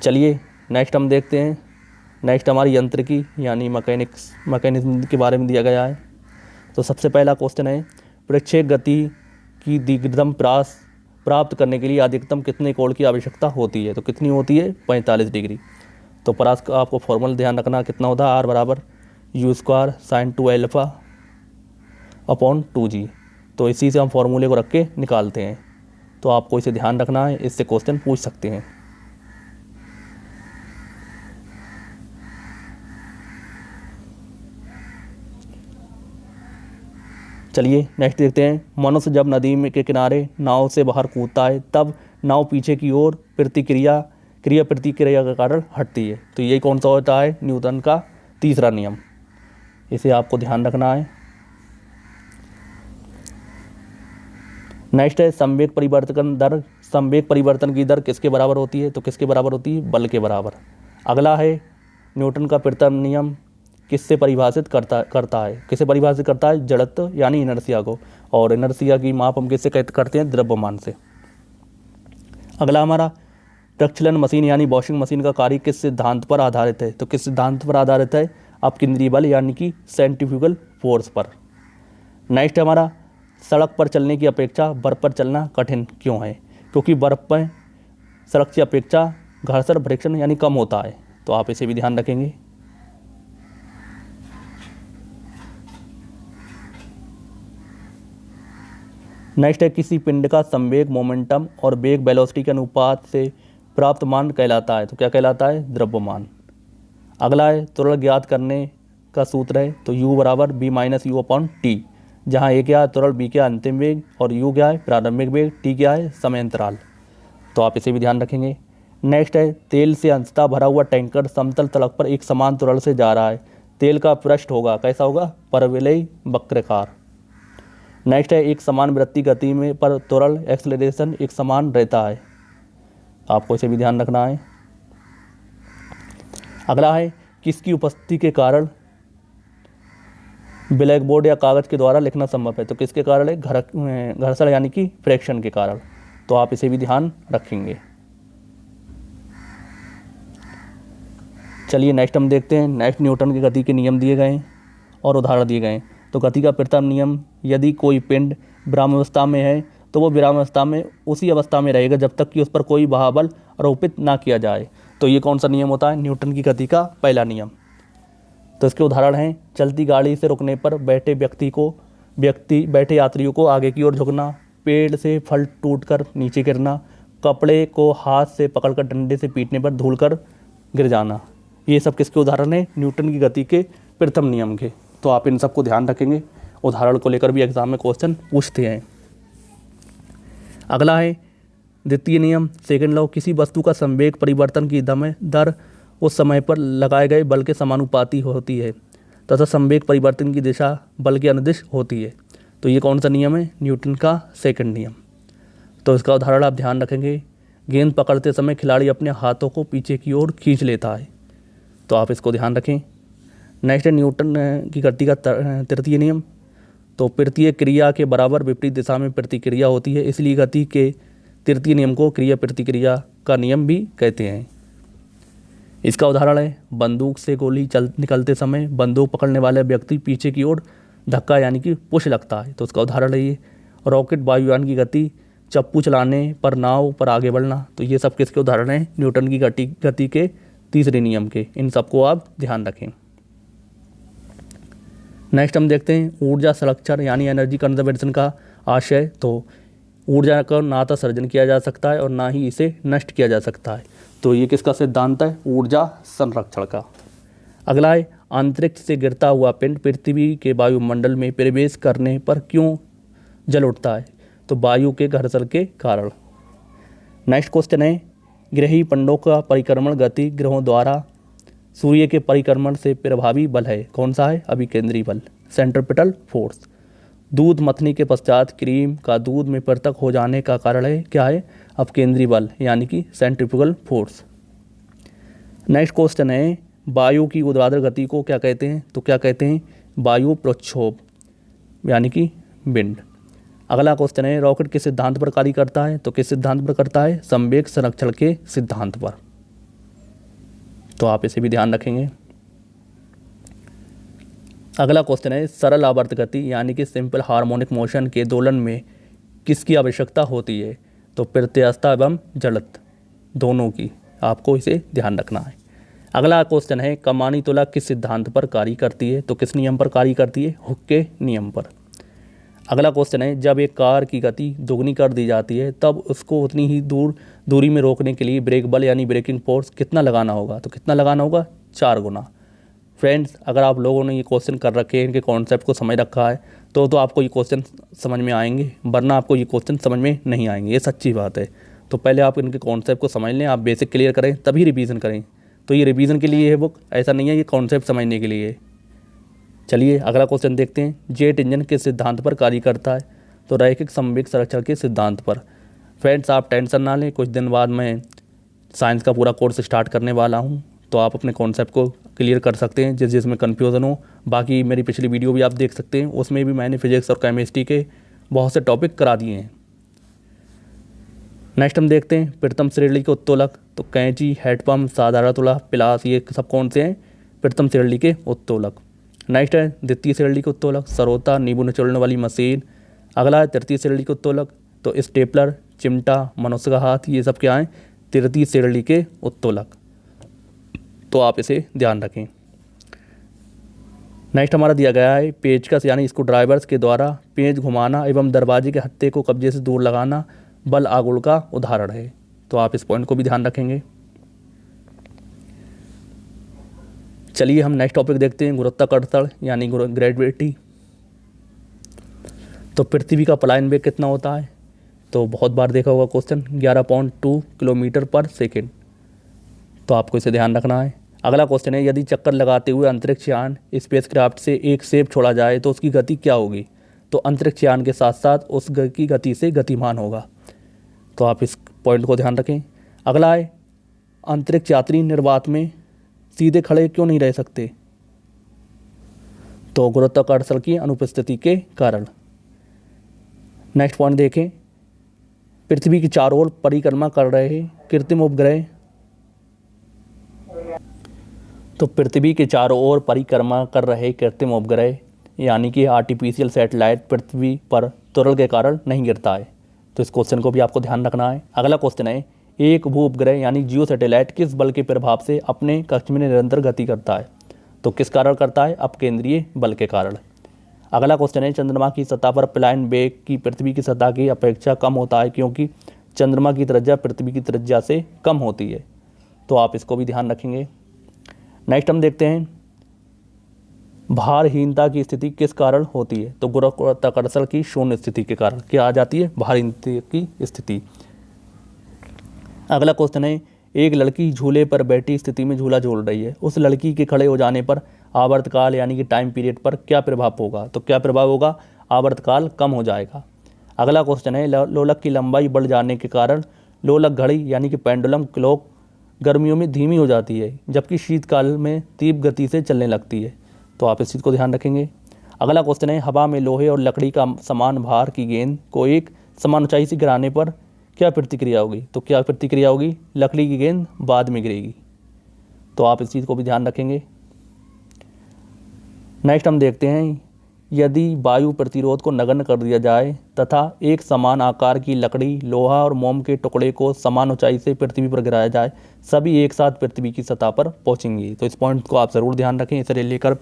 Speaker 1: चलिए नेक्स्ट हम देखते हैं। नेक्स्ट हमारी यंत्रिकी यानी मैकेनिज्म के बारे में दिया गया है। तो सबसे पहला क्वेश्चन है प्रक्षेप गति की दिग्गम प्राप्त करने के लिए अधिकतम कितने कोण की आवश्यकता होती है। तो कितनी होती है 45 डिग्री। तो परास का आपको फॉर्मूला ध्यान रखना कितना होता है, R बराबर U² sin 2α अपॉन 2G। तो इसी से हम फॉर्मूले को रख के निकालते हैं। तो आपको इसे ध्यान रखना है, इससे क्वेश्चन पूछ सकते हैं। चलिए नेक्स्ट देखते हैं। मनुष्य जब नदी में के किनारे नाव से बाहर कूदता है तब नाव पीछे की ओर प्रतिक्रिया के कारण हटती है। तो यही कौन सा होता है न्यूटन का तीसरा नियम, इसे आपको ध्यान रखना है। नेक्स्ट है संवेग परिवर्तन की दर किसके बराबर होती है। तो किसके बराबर होती है बल के बराबर। अगला है न्यूटन का प्रथम नियम किससे परिभाषित करता है किसे परिभाषित करता है जड़त्व यानी इनर्शिया को, और इनर्शिया की माप हम किससे करते हैं द्रव्यमान से। अगला हमारा प्रक्षलन मशीन यानी वॉशिंग मशीन का कार्य किस सिद्धांत पर आधारित है। तो किस सिद्धांत पर आधारित है अपकेंद्रीय बल यानी कि सेंट्रीफ्यूगल फोर्स पर। नेक्स्ट हमारा सड़क पर चलने की अपेक्षा बर्फ पर चलना कठिन क्यों है। क्योंकि बर्फ पर सड़क की अपेक्षा घर्षण फ्रिक्शन यानी कम होता है। तो आप इसे भी ध्यान रखेंगे। नेक्स्ट है किसी पिंड का संवेग मोमेंटम और वेग वेलोसिटी के अनुपात से प्राप्त मान कहलाता है। तो क्या कहलाता है द्रव्यमान। अगला है त्वरण ज्ञात करने का सूत्र है, तो u बराबर b minus you upon T, जहाँ a क्या है त्वरण, b क्या है अंतिम वेग और u क्या है प्रारंभिक वेग, t क्या है समय अंतराल। तो आप इसे भी ध्यान रखेंगे। नेक्स्ट है तेल से अंशतः भरा हुआ टैंकर समतल सड़क पर एक समान त्वरण से जा रहा है। तेल का पृष्ठ होगा कैसा होगा, परवलयी वक्राकार। नेक्स्ट है एक समान वृत्ति गति में पर त्वरण एक्सेलरेशन एक समान रहता है, आपको इसे भी ध्यान रखना है। अगला है किसकी उपस्थिति के कारण ब्लैक बोर्ड या कागज़ के द्वारा लिखना संभव है, तो किसके कारण है, घर्षण यानी कि फ्रैक्शन के कारण। तो आप इसे भी ध्यान रखेंगे। चलिए नेक्स्ट हम देखते हैं। नेक्स्ट न्यूटन की गति के नियम दिए गए हैं और उदाहरण दिए गए हैं। तो गति का प्रथम नियम, यदि कोई पिंड विरामावस्था में है तो वो विरामावस्था में उसी अवस्था में रहेगा जब तक कि उस पर कोई बल आरोपित ना किया जाए। तो ये कौन सा नियम होता है, न्यूटन की गति का पहला नियम। तो इसके उदाहरण हैं, चलती गाड़ी से रुकने पर बैठे यात्रियों को आगे की ओर झुकना, पेड़ से फल टूटकर नीचे गिरना, कपड़े को हाथ से पकड़कर डंडे से पीटने पर धूल कर गिर जाना। ये सब किसके उदाहरण हैं, न्यूटन की गति के प्रथम नियम के। तो आप इन सबको ध्यान रखेंगे, उदाहरण को लेकर भी एग्जाम में क्वेश्चन पूछते हैं। अगला है द्वितीय नियम, सेकंड लॉ, किसी वस्तु का संवेग परिवर्तन की दर उस समय पर लगाए गए बल के समानुपाती होती है तथा संवेग परिवर्तन की दिशा बल के अनुदिश होती है। तो ये कौन सा नियम है, न्यूटन का सेकंड नियम। तो इसका उदाहरण आप ध्यान रखेंगे, गेंद पकड़ते समय खिलाड़ी अपने हाथों को पीछे की ओर खींच लेता है। तो आप इसको ध्यान रखें। नेक्स्ट है न्यूटन की गति का तृतीय नियम। तो तृतीय क्रिया के बराबर विपरीत दिशा में प्रतिक्रिया होती है, इसलिए गति के तृतीय नियम को क्रिया प्रतिक्रिया का नियम भी कहते हैं। इसका उदाहरण है, बंदूक से गोली निकलते समय बंदूक पकड़ने वाले व्यक्ति पीछे की ओर धक्का यानी कि पुश लगता है। तो उसका उदाहरण है ये। रॉकेट वायुयान की गति, चप्पू चलाने पर नाव पर आगे बढ़ना। तो ये सब किसके उदाहरण हैं, न्यूटन की गति के तीसरे नियम के। इन सबको आप ध्यान रखें। नेक्स्ट हम देखते हैं ऊर्जा संरक्षण यानी एनर्जी कंजर्वेशन का आशय। तो ऊर्जा का ना तो सर्जन किया जा सकता है और ना ही इसे नष्ट किया जा सकता है। तो ये किसका सिद्धांत है, ऊर्जा संरक्षण का। अगला है अंतरिक्ष से गिरता हुआ पिंड पृथ्वी के वायुमंडल में प्रवेश करने पर क्यों जल उठता है, तो वायु के घर्षण के कारण। नेक्स्ट क्वेश्चन है, ग्रही पिंडों का परिक्रमण गति ग्रहों द्वारा सूर्य के परिक्रमण से प्रभावी बल है, कौन सा है, अभिकेंद्री बल, सेंट्रिपिटल फोर्स। दूध मथने के पश्चात क्रीम का दूध में पृथक हो जाने का कारण है क्या है, अपकेंद्री बल यानी कि सेंट्रीफ्यूगल फोर्स। नेक्स्ट क्वेश्चन है, वायु की ऊर्ध्वाधर गति को क्या कहते हैं, तो क्या कहते हैं, वायु प्रक्षोभ यानी कि विंड। अगला क्वेश्चन है, रॉकेट किस सिद्धांत पर कार्य करता है, तो किस सिद्धांत पर करता है, संवेग संरक्षण के सिद्धांत पर। तो आप इसे भी ध्यान रखेंगे। अगला क्वेश्चन है, सरल आवर्त गति यानी कि सिंपल हार्मोनिक मोशन के दोलन में किसकी आवश्यकता होती है, तो प्रत्यास्थता एवं जड़त्व दोनों की, आपको इसे ध्यान रखना है। अगला क्वेश्चन है, कमानी तुला किस सिद्धांत पर कार्य करती है, तो किस नियम पर कार्य करती है, हुक के नियम पर। अगला क्वेश्चन है, जब एक कार की गति दोगुनी कर दी जाती है तब उसको उतनी ही दूरी में रोकने के लिए ब्रेक बल यानी ब्रेकिंग फोर्स कितना लगाना होगा, तो कितना लगाना होगा, 4 गुना। फ्रेंड्स, अगर आप लोगों ने ये क्वेश्चन कर रखे हैं, इनके कॉन्सेप्ट को समझ रखा है तो आपको ये क्वेश्चन समझ में आएंगे, वरना आपको ये क्वेश्चन समझ में नहीं आएंगे, ये सच्ची बात है। तो पहले आप इनके कॉन्सेप्ट को समझ लें, आप बेसिक क्लियर करें तभी रिवीजन करें। तो ये रिवीजन के लिए है बुक, ऐसा नहीं है ये कॉन्सेप्ट समझने के लिए। चलिए अगला क्वेश्चन देखते हैं, जेट इंजन किस सिद्धांत पर कार्य करता है, तो रैखिक संवेग संरक्षण के सिद्धांत पर। फ्रेंड्स, आप टेंशन ना लें, कुछ दिन बाद मैं साइंस का पूरा कोर्स स्टार्ट करने वाला हूँ, तो आप अपने कॉन्सेप्ट को क्लियर कर सकते हैं जिसमें कन्फ्यूज़न हो। बाकी मेरी पिछली वीडियो भी आप देख सकते हैं, उसमें भी मैंने फिजिक्स और केमिस्ट्री के बहुत से टॉपिक करा दिए हैं। नेक्स्ट हम देखते हैं प्रथम श्रेणी के उत्तोलक। तो कैंची, हेडपम्प, साधारण तुला, पिलास, ये सब कौन से हैं, प्रथम श्रेणी के उत्तोलक। नेक्स्ट है द्वितीय श्रेणी के उत्तोलक, सरोता, नींबू निचोड़ने वाली मशीन। अगला है तृतीय श्रेणी के उत्तोलक, तो स्टेपलर, चिमटा, मनुष्य का हाथ, ये सब क्या हैं, तृतीय श्रेणी के उत्तोलक। तो आप इसे ध्यान रखें। नेक्स्ट हमारा दिया गया है, पेचकस यानी स्क्रू ड्राइवर्स के द्वारा पेंच घुमाना एवं दरवाजे के हत्थे को कब्जे से दूर लगाना बल आघूर्ण का उदाहरण है। तो आप इस पॉइंट को भी ध्यान रखेंगे। चलिए हम नेक्स्ट टॉपिक देखते हैं, गुरुत्वाकर्षण यानी ग्रेविटी। तो पृथ्वी का पलायन वेग कितना होता है? तो बहुत बार देखा होगा क्वेश्चन, 11.2 किलोमीटर पर सेकेंड। तो आपको इसे ध्यान रखना है। अगला क्वेश्चन है, यदि चक्कर लगाते हुए अंतरिक्ष यान स्पेसक्राफ्ट से एक सेब छोड़ा जाए तो उसकी गति क्या होगी? तो अंतरिक्ष यान के साथ साथ उस की गति से गतिमान होगा। तो आप इस पॉइंट को ध्यान रखें। अगला है, अंतरिक्ष यात्री निर्वात में सीधे खड़े क्यों नहीं रह सकते? तो गुरुत्वाकर्षण की अनुपस्थिति के कारण। नेक्स्ट पॉइंट देखें, पृथ्वी की चारों ओर परिक्रमा कर रहे कृत्रिम उपग्रह। तो पृथ्वी के चारों ओर परिक्रमा कर रहे कृत्रिम उपग्रह यानी कि आर्टिफिशियल सैटेलाइट पृथ्वी पर त्वरण के कारण नहीं गिरता है। तो इस क्वेश्चन को भी आपको ध्यान रखना है। अगला क्वेश्चन है, एक भू उपग्रह यानी जियो सैटेलाइट किस बल के प्रभाव से अपने कक्ष में निरंतर गति करता है? तो किस कारण करता है? अपकेंद्रीय बल के कारण। अगला क्वेश्चन है, चंद्रमा की सतह पर पलायन वेग की पृथ्वी की सतह की अपेक्षा कम होता है क्योंकि चंद्रमा की त्रिज्या पृथ्वी की त्रिज्या से कम होती है। तो आप इसको भी ध्यान रखेंगे। नेक्स्ट हम देखते हैं, भारहीनता की स्थिति किस कारण होती है? तो गुरुत्वाकर्षण की शून्य स्थिति के कारण क्या आ जाती है? भारहीनता की स्थिति। अगला क्वेश्चन है, एक लड़की झूले पर बैठी स्थिति में झूला झूल रही है। उस लड़की के खड़े हो जाने पर आवर्तकाल यानी कि टाइम पीरियड पर क्या प्रभाव होगा? तो क्या प्रभाव होगा? आवर्तकाल कम हो जाएगा। अगला क्वेश्चन है, लोलक की लंबाई बढ़ जाने के कारण लोलक घड़ी यानी कि पेंडुलम क्लॉक गर्मियों में धीमी हो जाती है जबकि शीतकाल में तीव्र गति से चलने लगती है। तो आप इस चीज़ को ध्यान रखेंगे। अगला क्वेश्चन है, हवा में लोहे और लकड़ी का समान भार की गेंद को एक समान ऊंचाई से गिराने पर क्या प्रतिक्रिया होगी? तो क्या प्रतिक्रिया होगी? लकड़ी की गेंद बाद में गिरेगी। तो आप इस चीज़ को भी ध्यान रखेंगे। नेक्स्ट हम देखते हैं, यदि वायु प्रतिरोध को नगण्य कर दिया जाए तथा एक समान आकार की लकड़ी, लोहा और मोम के टुकड़े को समान ऊंचाई से पृथ्वी पर गिराया जाए, सभी एक साथ पृथ्वी की सतह पर पहुंचेंगी। तो इस पॉइंट को आप ज़रूर ध्यान रखें, इसे लेकर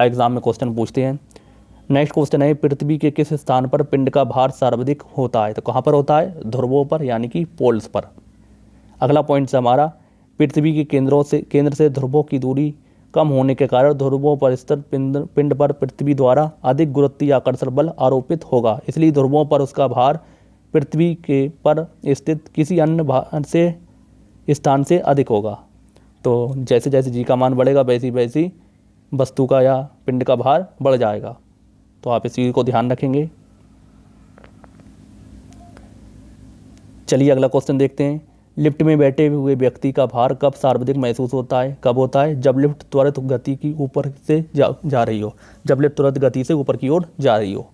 Speaker 1: एग्जाम में क्वेश्चन पूछते हैं। नेक्स्ट क्वेश्चन है, पृथ्वी के किस स्थान पर पिंड का भार सर्वाधिक होता है? तो कहाँ पर होता है? ध्रुवों पर यानी कि पोल्स पर। अगला पॉइंट से हमारा, पृथ्वी के केंद्र से ध्रुवों की दूरी कम होने के कारण ध्रुवों पर स्थित पिंड पर पृथ्वी द्वारा अधिक गुरुत्वीय आकर्षण बल आरोपित होगा, इसलिए ध्रुवों पर उसका भार पृथ्वी के पर स्थित किसी अन्य स्थान से अधिक होगा। तो जैसे जैसे जी का मान बढ़ेगा वैसी वैसी वस्तु का या पिंड का भार बढ़ जाएगा। तो आप इस चीज़ को ध्यान रखेंगे। चलिए अगला क्वेश्चन देखते हैं, लिफ्ट में बैठे हुए व्यक्ति का भार कब सर्वाधिक महसूस होता है? कब होता है? जब लिफ्ट त्वरित गति की ऊपर से जा रही हो, जब लिफ्ट त्वरित गति से ऊपर की ओर जा रही हो।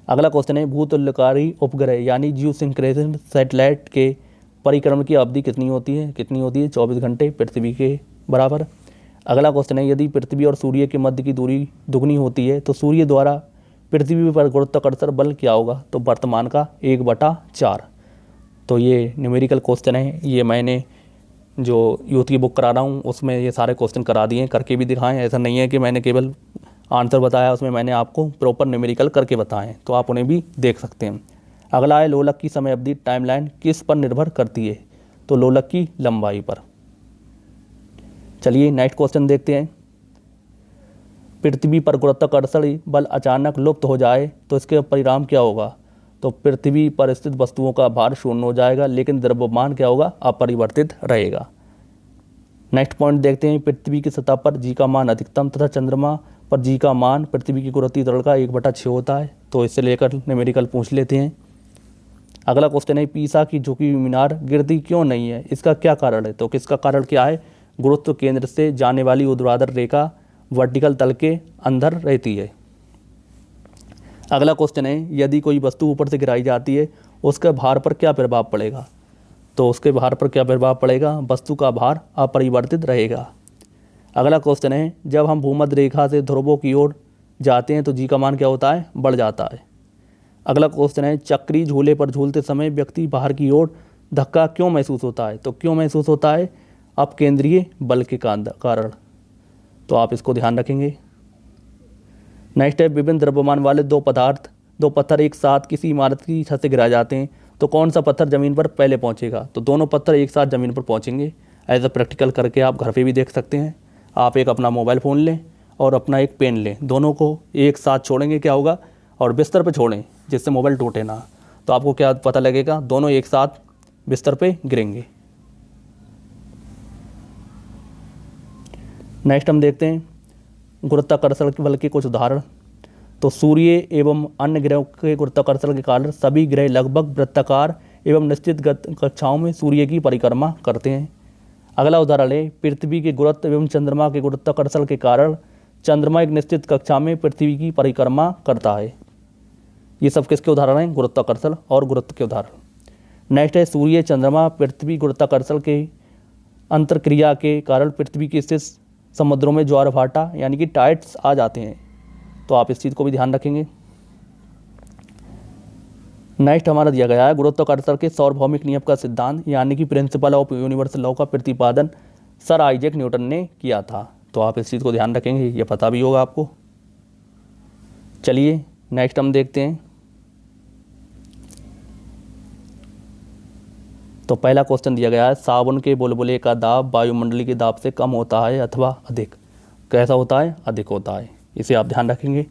Speaker 1: अगला क्वेश्चन है, भूतुल्यकारी उपग्रह यानी जियोसिंक्रोनस सैटेलाइट के परिक्रमण की अवधि कितनी होती है? 24 घंटे पृथ्वी के बराबर। अगला क्वेश्चन है, यदि पृथ्वी और सूर्य के मध्य की दूरी दुगनी होती है तो सूर्य द्वारा पृथ्वी पर गुरुत्वाकर्षण बल क्या होगा? तो वर्तमान का 1/4। तो ये न्यूमेरिकल क्वेश्चन है, ये मैंने जो यूथ की बुक करा रहा हूँ उसमें ये सारे क्वेश्चन करा दिए हैं, करके भी दिखाएं। ऐसा नहीं है कि मैंने केवल आंसर बताया, उसमें मैंने आपको प्रॉपर न्यूमेरिकल करके बताएं, तो आप उन्हें भी देख सकते हैं। अगला है, लोलक की समय अवधि टाइमलाइन किस पर निर्भर करती है? तो लोलक की लंबाई पर। चलिए नेक्स्ट क्वेश्चन देखते हैं, पृथ्वी पर गुरुत्वाकर्षण बल अचानक लुप्त हो जाए तो इसके परिणाम क्या होगा? तो पृथ्वी पर स्थित वस्तुओं का भार शून्य हो जाएगा लेकिन द्रव्यमान क्या होगा? अपरिवर्तित रहेगा। नेक्स्ट पॉइंट देखते हैं, पृथ्वी की सतह पर जी का मान अधिकतम तथा चंद्रमा पर जी का मान पृथ्वी की गुरुत्वीय त्वरण का 1/6 होता है। तो इससे लेकर न्यूमेरिकल पूछ लेते हैं। अगला क्वेश्चन है, पीसा की झुकी हुई मीनार गिरती क्यों नहीं है? इसका क्या कारण है? तो किसका कारण क्या है? गुरुत्व केंद्र से जाने वाली ऊर्ध्वाधर रेखा वर्टिकल तल के अंदर रहती है। अगला क्वेश्चन है, यदि कोई वस्तु ऊपर से गिराई जाती है उसके भार पर क्या प्रभाव पड़ेगा? तो उसके भार पर क्या प्रभाव पड़ेगा? वस्तु का भार अपरिवर्तित रहेगा। अगला क्वेश्चन है, जब हम भूमध्य रेखा से ध्रुवों की ओर जाते हैं तो जी का मान क्या होता है? बढ़ जाता है। अगला क्वेश्चन है, चक्री झूले पर झूलते समय व्यक्ति बाहर की ओर धक्का क्यों महसूस होता है? तो क्यों महसूस होता है? अपकेंद्रीय बल के कारण। तो आप इसको ध्यान रखेंगे। नेक्स्ट है, विभिन्न द्रव्यमान वाले दो पत्थर एक साथ किसी इमारत की छत से गिराए जाते हैं तो कौन सा पत्थर ज़मीन पर पहले पहुंचेगा? तो दोनों पत्थर एक साथ ज़मीन पर पहुंचेंगे। एज अ प्रैक्टिकल करके आप घर पे भी देख सकते हैं। आप एक अपना मोबाइल फ़ोन लें और अपना एक पेन लें, दोनों को एक साथ छोड़ेंगे क्या होगा, और बिस्तर पे छोड़ें जिससे मोबाइल टूटे ना। तो आपको क्या पता लगेगा, दोनों एक साथ बिस्तर पे गिरेंगे। नेक्स्ट हम देखते हैं गुरुत्वाकर्षण बल के कुछ उदाहरण। तो सूर्य एवं अन्य ग्रहों के गुरुत्वाकर्षण के कारण सभी ग्रह लगभग वृत्ताकार एवं निश्चित कक्षाओं में सूर्य की परिक्रमा करते हैं। अगला उदाहरण है पृथ्वी के गुरुत्व एवं चंद्रमा के गुरुत्वाकर्षण के कारण चंद्रमा एक निश्चित कक्षा में पृथ्वी की परिक्रमा करता है। ये सब किसके उदाहरण हैं, गुरुत्वाकर्षण और गुरुत्व के उदाहरण। नेक्स्ट है सूर्य चंद्रमा पृथ्वी गुरुत्वाकर्षण के अंतरक्रिया के कारण पृथ्वी के स्थित समुद्रों में ज्वार भाटा यानी कि टाइड्स आ जाते हैं। तो आप इस चीज़ को भी ध्यान रखेंगे। नेक्स्ट हमारा दिया गया है गुरुत्वाकर्षण के सार्वभौमिक नियम का सिद्धांत यानी कि प्रिंसिपल ऑफ यूनिवर्सल लॉ का प्रतिपादन सर आइजैक न्यूटन ने किया था। तो आप इस चीज़ को ध्यान रखेंगे, ये पता भी होगा आपको। चलिए नेक्स्ट हम देखते हैं। तो पहला क्वेश्चन दिया गया है साबुन के बुलबुले का दाब वायुमंडलीय के दाब से कम होता है अथवा अधिक। कैसा होता है, अधिक होता है, इसे आप ध्यान रखेंगे।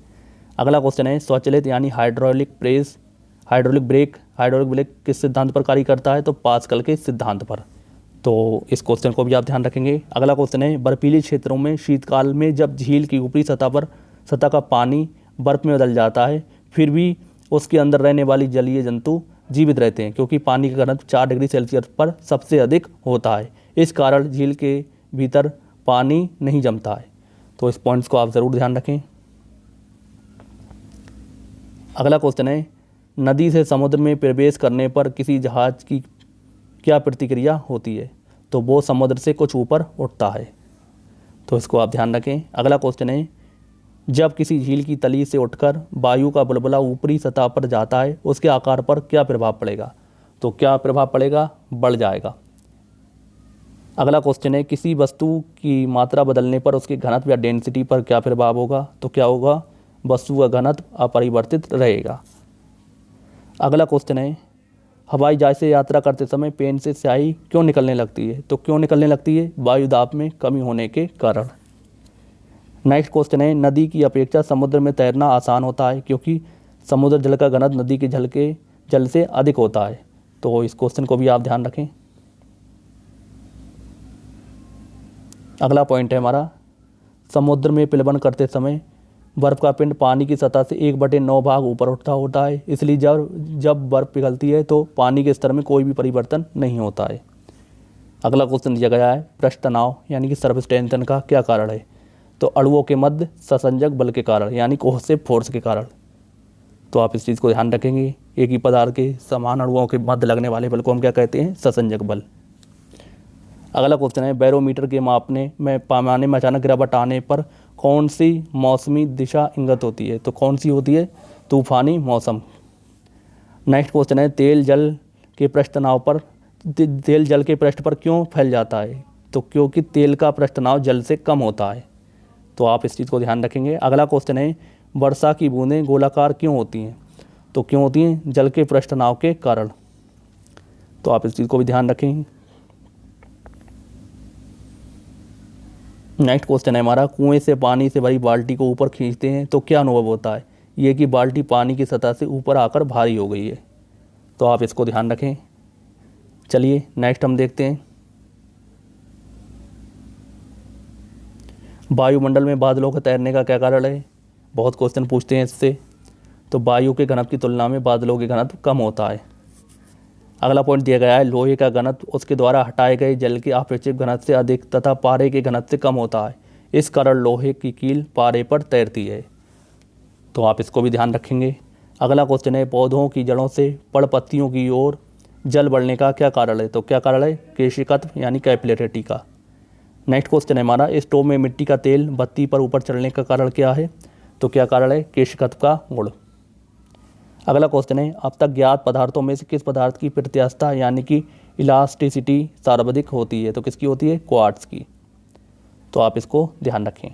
Speaker 1: अगला क्वेश्चन है स्वचालित यानी हाइड्रोलिक ब्रेक किस सिद्धांत पर कार्य करता है, तो पास्कल के सिद्धांत पर। तो इस क्वेश्चन को भी आप ध्यान रखेंगे। अगला क्वेश्चन है बर्फीले क्षेत्रों में शीतकाल में जब झील की ऊपरी सतह का पानी बर्फ में बदल जाता है फिर भी उसके अंदर रहने वाली जलीय जंतु जीवित रहते हैं क्योंकि पानी का घनत्व 4 डिग्री सेल्सियस पर सबसे अधिक होता है। इस कारण झील के भीतर पानी नहीं जमता है। तो इस पॉइंट्स को आप ज़रूर ध्यान रखें। अगला क्वेश्चन है नदी से समुद्र में प्रवेश करने पर किसी जहाज़ की क्या प्रतिक्रिया होती है, तो वो समुद्र से कुछ ऊपर उठता है। तो इसको आप ध्यान रखें। अगला क्वेश्चन है जब किसी झील की तली से उठकर वायु का बुलबुला ऊपरी सतह पर जाता है उसके आकार पर क्या प्रभाव पड़ेगा, तो क्या प्रभाव पड़ेगा, बढ़ जाएगा। अगला क्वेश्चन है किसी वस्तु की मात्रा बदलने पर उसके घनत्व या डेंसिटी पर क्या प्रभाव होगा, तो क्या होगा, वस्तु का घनत्व अपरिवर्तित रहेगा। अगला क्वेश्चन है हवाई जहाज से यात्रा करते समय पेन से स्याही क्यों निकलने लगती है, तो क्यों निकलने लगती है, वायु दाब में कमी होने के कारण। नेक्स्ट क्वेश्चन है नदी की अपेक्षा समुद्र में तैरना आसान होता है क्योंकि समुद्र जल का घनत्व नदी के जल से अधिक होता है। तो इस क्वेश्चन को भी आप ध्यान रखें। अगला पॉइंट है हमारा समुद्र में प्लवन करते समय बर्फ़ का पिंड पानी की सतह से 1/9 भाग ऊपर उठता होता है, इसलिए जब बर्फ़ पिघलती है तो पानी के स्तर में कोई भी परिवर्तन नहीं होता है। अगला क्वेश्चन दिया गया है पृष्ठ तनाव यानी कि सरफेस टेंशन का क्या कारण है, तो अणुओं के मध्य ससंजक बल के कारण यानी कोहेसिव फोर्स के कारण। तो आप इस चीज़ को ध्यान रखेंगे, एक ही पदार्थ के समान अणुओं के मध्य लगने वाले बल को हम क्या कहते हैं, ससंजक बल। अगला क्वेश्चन है बैरोमीटर के मापने में पैमाने में अचानक गिरावट आने पर कौन सी मौसमी दिशा इंगित होती है, तो कौन सी होती है, तूफानी मौसम। नेक्स्ट क्वेश्चन है तेल जल के पृष्ठ पर क्यों फैल जाता है, तो क्योंकि तेल का पृष्ठ तनाव जल से कम होता है। तो आप इस चीज़ को ध्यान रखेंगे। अगला क्वेश्चन है वर्षा की बूंदें गोलाकार क्यों होती हैं, तो क्यों होती हैं, जल के पृष्ठ तनाव के कारण। तो आप इस चीज़ को भी ध्यान रखेंगे। नेक्स्ट क्वेश्चन है हमारा कुएं से पानी से भरी बाल्टी को ऊपर खींचते हैं तो क्या अनुभव होता है, ये कि बाल्टी पानी की सतह से ऊपर आकर भारी हो गई है। तो आप इसको ध्यान रखें। चलिए नेक्स्ट हम देखते हैं वायुमंडल में बादलों के तैरने का क्या कारण है, बहुत क्वेश्चन पूछते हैं इससे। तो वायु के घनत्व की तुलना में बादलों के घनत्व कम होता है। अगला पॉइंट दिया गया है लोहे का घनत्व उसके द्वारा हटाए गए जल के अपेक्षित घनत्व से अधिक तथा पारे के घनत्व से कम होता है, इस कारण लोहे की कील पारे पर तैरती है। तो आप इसको भी ध्यान रखेंगे। अगला क्वेश्चन है पौधों की जड़ों से पड़ पत्तियों की ओर जल बढ़ने का क्या कारण है, तो क्या कारण है, केशिकत्व यानी कैपिलरिटी का। नेक्स्ट क्वेश्चन है हमारा स्टोव में मिट्टी का तेल बत्ती पर ऊपर चढ़ने का कारण क्या है, तो क्या कारण है, केशिकत्व का गुण। अगला क्वेश्चन है अब तक ज्ञात पदार्थों में से किस पदार्थ की प्रत्यास्थता यानी कि इलास्टिसिटी सर्वाधिक होती है, तो किसकी होती है, क्वार्ट्ज की। तो आप इसको ध्यान रखें।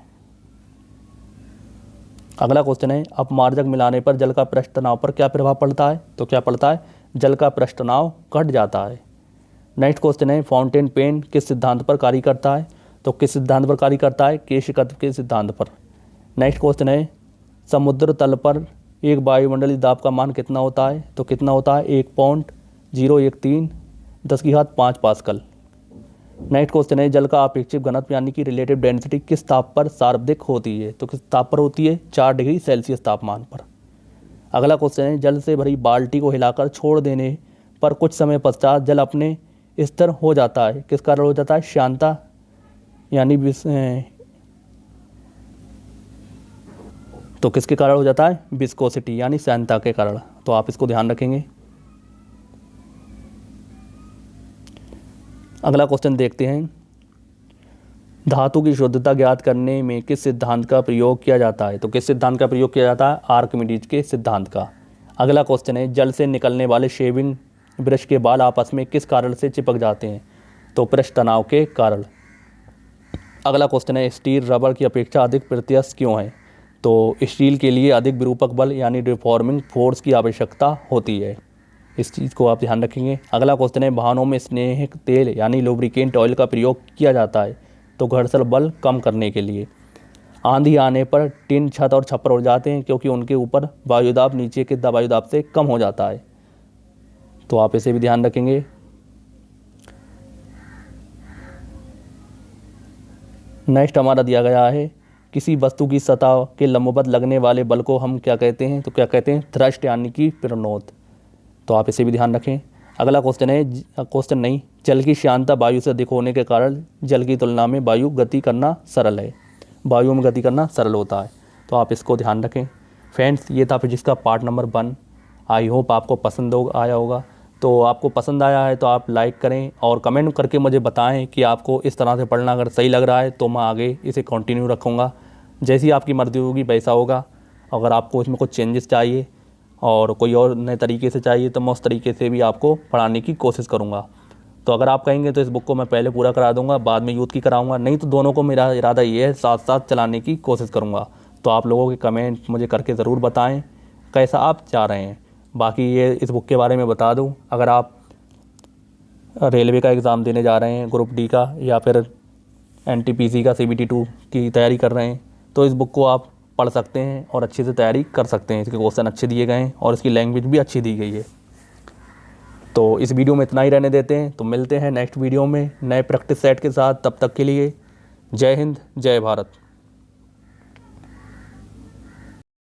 Speaker 1: अगला क्वेश्चन है अपमार्जक मिलाने पर जल का पृष्ठ तनाव पर क्या प्रभाव पड़ता है, तो क्या पड़ता है, जल का पृष्ठ तनाव घट जाता है। नेक्स्ट क्वेश्चन है फाउंटेन पेन किस सिद्धांत पर कार्य करता है, तो किस सिद्धांत पर कार्य करता है? केशकत्व के सिद्धांत पर। नेक्स्ट क्वेश्चन है, समुद्र तल पर एक वायुमंडलीय दाब का मान कितना होता है? तो कितना होता है? 1.013 10⁵ पास्कल। नेक्स्ट क्वेश्चन है, जल का अपेक्षित घनत्व यानी कि रिलेटिव डेंसिटी किस ताप पर सर्वाधिक होती है? तो किस ताप पर होती है? 4 डिग्री सेल्सियस तापमान पर। अगला क्वेश्चन है, जल से भरी बाल्टी को हिलाकर छोड़ देने पर कुछ समय पश्चात जल अपने स्थिर हो जाता है, किस कारण हो जाता है? श्यानता यानी तो किसके कारण हो जाता है? विस्कोसिटी यानी श्यानता के कारण। तो आप इसको ध्यान रखेंगे। अगला क्वेश्चन देखते हैं, धातु की शुद्धता ज्ञात करने में किस सिद्धांत का प्रयोग किया जाता है? तो किस सिद्धांत का प्रयोग किया जाता है? आर्किमिडीज के सिद्धांत का। अगला क्वेश्चन है, जल से निकलने वाले शेविंग ब्रश के बाल आपस में किस कारण से चिपक जाते हैं? तो पृष्ठ तनाव के कारण। अगला क्वेश्चन है, स्टील रबर की अपेक्षा अधिक प्रत्यक्ष क्यों है? तो स्टील के लिए अधिक विरूपक बल यानी रिफॉर्मिंग फोर्स की आवश्यकता होती है। इस चीज़ को आप ध्यान रखेंगे। अगला क्वेश्चन है, वाहनों में स्नेहक तेल यानी लुब्रिकेंट ऑयल का प्रयोग किया जाता है तो घर्षण बल कम करने के लिए। आंधी आने पर टिन, छत और छप्पर उड़ जाते हैं क्योंकि उनके ऊपर वायुदाब नीचे के वायुदाब से कम हो जाता है। तो आप इसे भी ध्यान रखेंगे। नेक्स्ट हमारा दिया गया है, किसी वस्तु की सतह के लंबवत लगने वाले बल को हम क्या कहते हैं? तो क्या कहते हैं? थ्रस्ट यानी कि प्रेरणोत। तो आप इसे भी ध्यान रखें। अगला क्वेश्चन है, जल की श्यानता वायु से अधिक होने के कारण जल की तुलना में वायु गति करना सरल है, वायु में गति करना सरल होता है। तो आप इसको ध्यान रखें। फ्रेंड्स, ये था फिजिक्स का पार्ट नंबर 1। आई होप आपको पसंद आया होगा। तो आपको पसंद आया है तो आप लाइक करें और कमेंट करके मुझे बताएं कि आपको इस तरह से पढ़ना अगर सही लग रहा है तो मैं आगे इसे कंटिन्यू रखूँगा। जैसी आपकी मर्ज़ी होगी वैसा होगा। अगर आपको इसमें कुछ चेंजेस चाहिए और कोई और नए तरीके से चाहिए तो मैं उस तरीके से भी आपको पढ़ाने की कोशिश करूँगा। तो अगर आप कहेंगे तो इस बुक को मैं पहले पूरा करा दूँगा, बाद में यूथ की कराऊँगा, नहीं तो दोनों को मेरा इरादा ये है साथ साथ चलाने की कोशिश करूँगा। तो आप लोगों के कमेंट मुझे करके ज़रूर बताएं कैसा आप चाह रहे हैं। बाकी ये इस बुक के बारे में बता दूँ, अगर आप रेलवे का एग्ज़ाम देने जा रहे हैं ग्रुप डी का या फिर NTPC का CBT 2 की तैयारी कर रहे हैं तो इस बुक को आप पढ़ सकते हैं और अच्छे से तैयारी कर सकते हैं। इसके क्वेश्चन अच्छे दिए गए हैं और इसकी लैंग्वेज भी अच्छी दी गई है। तो इस वीडियो में इतना ही रहने देते हैं। तो मिलते हैं नेक्स्ट वीडियो में नए प्रैक्टिस सेट के साथ। तब तक के लिए जय हिंद, जय भारत।